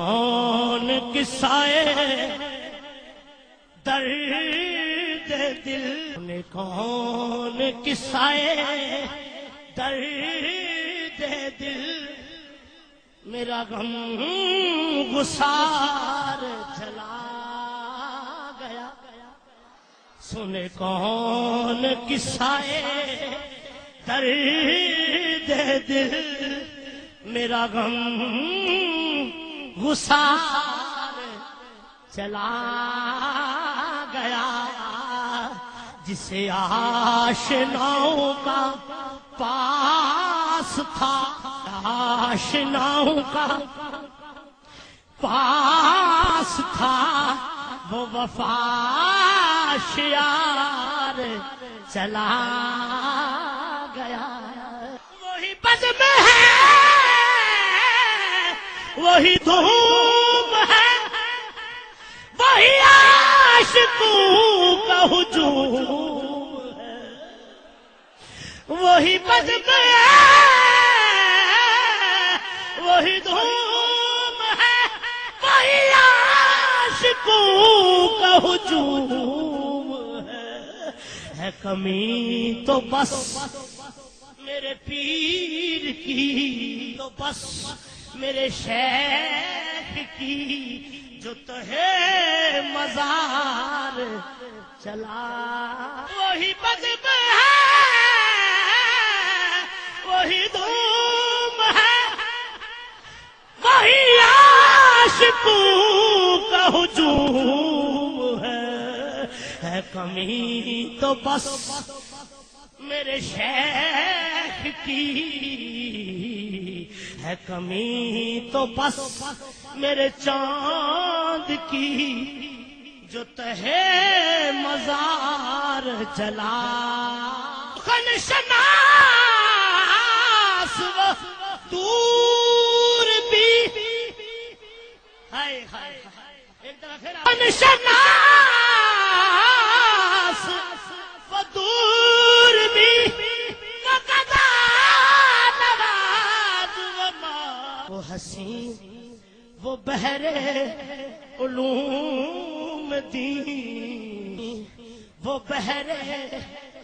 کون قصائے درد دل نے کون قصائے درد دل میرا غم گسار چلا گیا سنے کون قصائے درد دل میرا غم گسار چلا گیا جسے آشناؤں کا پاس تھا آشناؤں کا پاس تھا وہ وفا شیار چلا گیا وہی بزم ہے وہی دھوم ہے وہی عاشقوں کا ہجوم ہے وہی بزم ہے وہی دھوم ہے وہی عاشقوں کا ہجوم ہے کمی تو بس میرے پیر کی تو بس میرے شیخ کی جو تہے مزار چلا وہی بزم ہے وہی دھوم ہے وہی عاشقوں کا ہجوم ہے کمی تو بس میرے شیخ کی ہے کمی تو بس میرے چاند کی جو تہے مزار جلا خن شناس و دور بھی ہائے ہائے ایک طرح پھر خن شناس و دور بھی وہ حسین وہ بحرے علوم دین وہ بحرے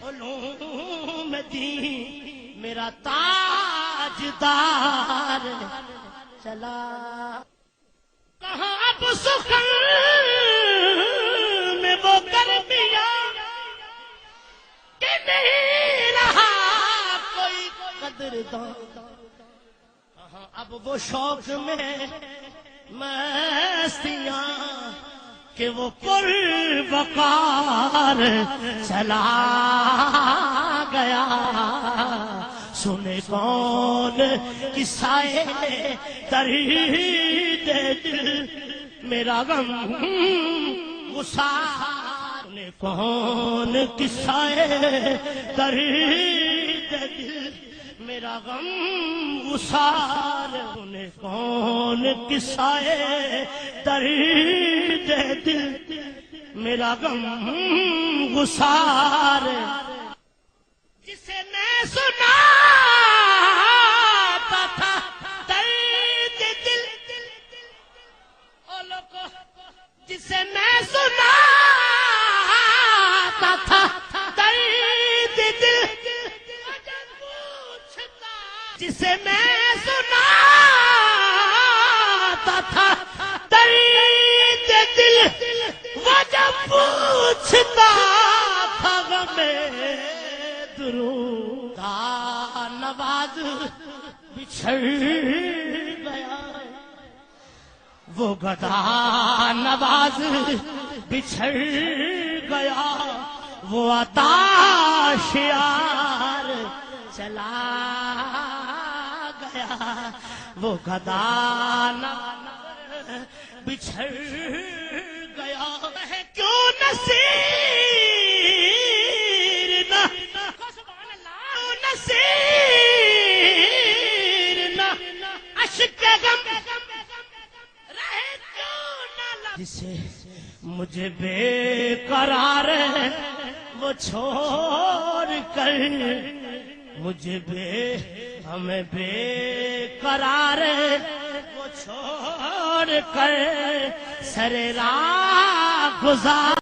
علوم دین میرا تاجدار چلا کہاں اب سخن میں وہ گرمیاں کہ نہیں رہا کوئی قدردان اب وہ شوق میں مستیاں کہ وہ پروقار چلا گیا سنے کون قصائے درد دل میرا غم گسار سنے کون قصائے درد دل میرا غم گسار انہیں کون قصائے درد دل میرا غم گسار جسے میں سناتا تھا درد دل او لوگو جسے میں سناتا تھا درد دل جسے میں سناتا تھا درد دل وہ جب پوچھتا تھا غمِ درود کا نواز بچھڑ گیا وہ گدا نواز بچھڑ گیا وہ عطا شیار چلا وہ گدا بچھڑ گیا ہے کیوں نصیر نہ نصیر نہ عشق غم رہے کیوں نہ جسے مجھے بے قرار وہ چھوڑ کر مجھے ہمیں بے قرار وہ چھوڑ کر سر راہ گزار